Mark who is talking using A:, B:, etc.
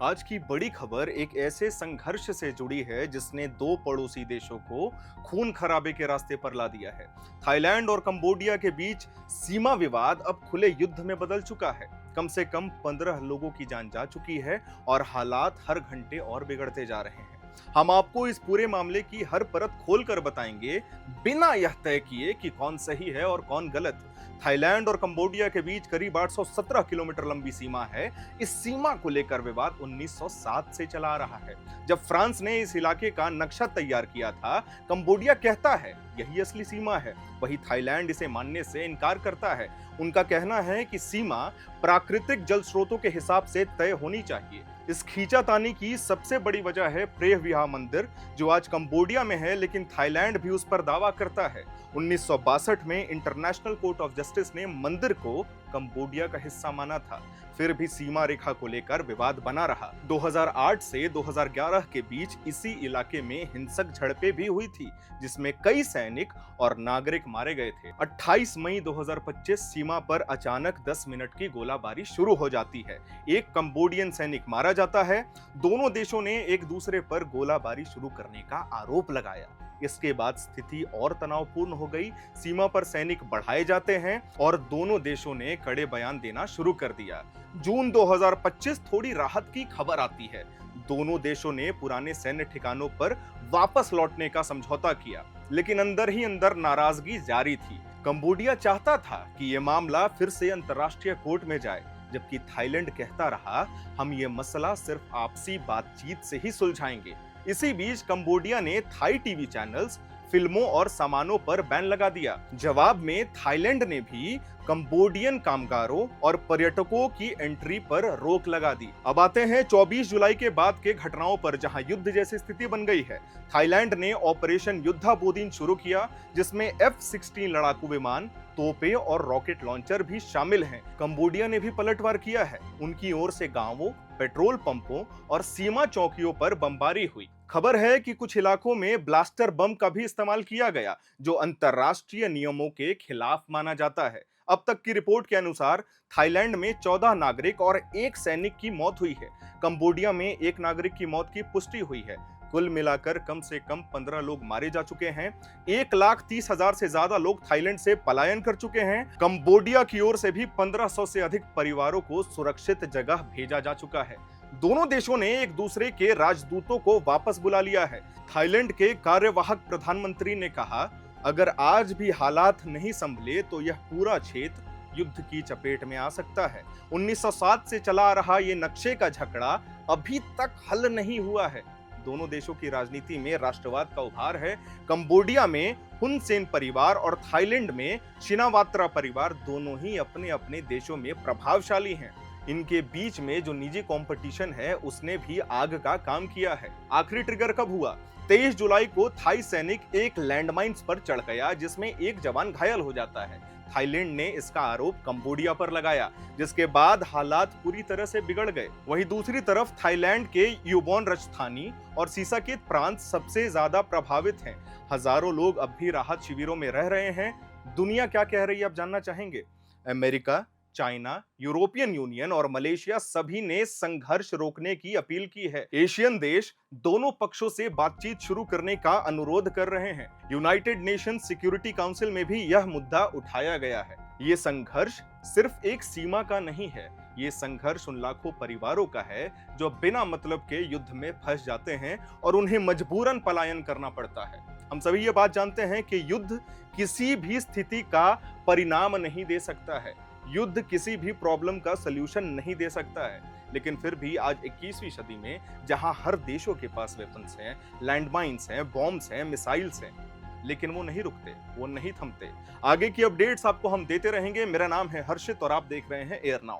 A: आज की बड़ी खबर एक ऐसे संघर्ष से जुड़ी है जिसने दो पड़ोसी देशों को खून खराबे के रास्ते पर ला दिया है। थाईलैंड और कंबोडिया के बीच सीमा विवाद अब खुले युद्ध में बदल चुका है। कम से कम 15 लोगों की जान जा चुकी है और हालात हर घंटे और बिगड़ते जा रहे हैं। हम आपको इस पूरे मामले की हर परत खोलकर बताएंगे, बिना यह तय किए कि कौन सही है और कौन गलत। थाईलैंड और कंबोडिया के बीच करीब 817 किलोमीटर लंबी सीमा है। इस सीमा को लेकर विवाद 1907 से चला आ रहा है, जब फ्रांस ने इस इलाके का नक्शा तैयार किया था। कंबोडिया कहता है यही असली सीमा है, वही थाईलैंड इसे मानने से इनकार करता है। उनका कहना है कि सीमा प्राकृतिक जल स्रोतों के हिसाब से तय होनी चाहिए। इस खींचातानी की सबसे बड़ी वजह है प्रेह विहार मंदिर, जो आज कंबोडिया में है, लेकिन थाईलैंड भी उस पर दावा करता है। 1962 में इंटरनेशनल कोर्ट ऑफ जस्टिस ने मंदिर को कंबोडिया का हिस्सा माना था। फिर भी सीमा रेखा को लेकर विवाद बना रहा। 2008 से 2011 के बीच इसी इलाके में हिंसक झड़पें भी हुई थी, जिसमें कई सैनिक और नागरिक मारे गए थे। 28 मई 2025 सीमा पर अचानक 10 मिनट की गोलाबारी शुरू हो जाती है। एक कंबोडियन सैनिक मारा जाता है। दोनों देशों ने एक दूसरे पर गोलाबारी शुरू करने का आरोप लगाया। इसके बाद स्थिति और तनावपूर्ण हो गई। सीमा पर सैनिक बढ़ाए जाते हैं और दोनों देशों ने कड़े बयान देना शुरू कर दिया। जून 2025 थोड़ी राहत की खबर आती है। दोनों देशों ने पुराने सैन्य ठिकानों पर वापस लौटने का समझौता किया, लेकिन अंदर ही अंदर नाराजगी जारी थी। कंबोडिया चाहता था कि यह मामला फिर से अंतर्राष्ट्रीय कोर्ट में जाए, जबकि थाईलैंड कहता रहा हम ये मसला सिर्फ आपसी बातचीत से ही सुलझाएंगे। इसी बीच कंबोडिया ने थाई टीवी चैनल्स, फिल्मों और सामानों पर बैन लगा दिया। जवाब में थाईलैंड ने भी कंबोडियन कामगारों और पर्यटकों की एंट्री पर रोक लगा दी। अब आते हैं 24 जुलाई के बाद के घटनाओं पर, जहां युद्ध जैसी स्थिति बन गई है। थाईलैंड ने ऑपरेशन युद्धा बोदिन शुरू किया, जिसमें F-16 लड़ाकू विमान, तोपें और रॉकेट लॉन्चर भी शामिल हैं। कंबोडिया ने भी पलटवार किया है। उनकी ओर से गांवों, पेट्रोल पंपों और सीमा चौकियों पर बमबारी हुई। खबर है कि कुछ इलाकों में ब्लास्टर बम का भी इस्तेमाल किया गया, जो अंतर्राष्ट्रीय नियमों के खिलाफ माना जाता है। अब तक की रिपोर्ट के अनुसार थाईलैंड में 14 नागरिक और एक सैनिक की मौत हुई है। कंबोडिया में एक नागरिक की मौत की पुष्टि हुई है। कुल मिलाकर कम से कम 15 लोग मारे जा चुके हैं। 1,30,000 से ज्यादा लोग थाईलैंड से पलायन कर चुके हैं। कंबोडिया की ओर से भी 1500 से अधिक परिवारों को सुरक्षित जगह भेजा जा चुका है। दोनों देशों ने एक दूसरे के राजदूतों को वापस बुला लिया है। थाईलैंड के कार्यवाहक प्रधानमंत्री ने कहा, अगर आज भी हालात नहीं संभले तो यह पूरा क्षेत्र युद्ध की चपेट में आ सकता है। 1907 से चला आ रहा ये नक्शे का झगड़ा अभी तक हल नहीं हुआ है। दोनों देशों की राजनीति में राष्ट्रवाद का उभार है। कंबोडिया में हुन सेन परिवार और थाईलैंड में शिनावात्रा परिवार दोनों ही अपने अपने देशों में प्रभावशाली हैं। इनके बीच में जो निजी कंपटीशन है, उसने भी आग का काम किया है। आखिरी ट्रिगर कब हुआ? 23 जुलाई को थाई सैनिक एक लैंडमाइंस पर चढ़ गया, जिसमें एक जवान घायल हो जाता है। थाईलैंड ने इसका आरोप कंबोडिया पर लगाया, जिसके बाद हालात पूरी तरह से बिगड़ गए। वहीं दूसरी तरफ थाईलैंड के युबोन राजधानी और सिसाकेत प्रांत सबसे ज्यादा प्रभावित हैं। हजारों लोग अब भी राहत शिविरों में रह रहे हैं। दुनिया क्या कह रही है, आप जानना चाहेंगे? अमेरिका, चाइना, यूरोपियन यूनियन और मलेशिया सभी ने संघर्ष रोकने की अपील की है। एशियन देश दोनों पक्षों से बातचीत शुरू करने का अनुरोध कर रहे हैं। यूनाइटेड नेशन सिक्योरिटी काउंसिल में भी यह मुद्दा उठाया गया है। ये संघर्ष सिर्फ एक सीमा का नहीं है, ये संघर्ष उन लाखों परिवारों का है जो बिना मतलब के युद्ध में फंस जाते हैं और उन्हें मजबूरन पलायन करना पड़ता है। हम सभी ये बात जानते हैं कि युद्ध किसी भी स्थिति का परिणाम नहीं दे सकता है। युद्ध किसी भी प्रॉब्लम का सलूशन नहीं दे सकता है, लेकिन फिर भी आज 21वीं सदी में, जहां हर देशों के पास वेपन्स हैं, लैंडमाइंस हैं, बॉम्ब्स हैं, मिसाइल्स हैं, लेकिन वो नहीं रुकते, वो नहीं थमते। आगे की अपडेट्स आपको हम देते रहेंगे। मेरा नाम है हर्षित और आप देख रहे हैं एयर नाउ।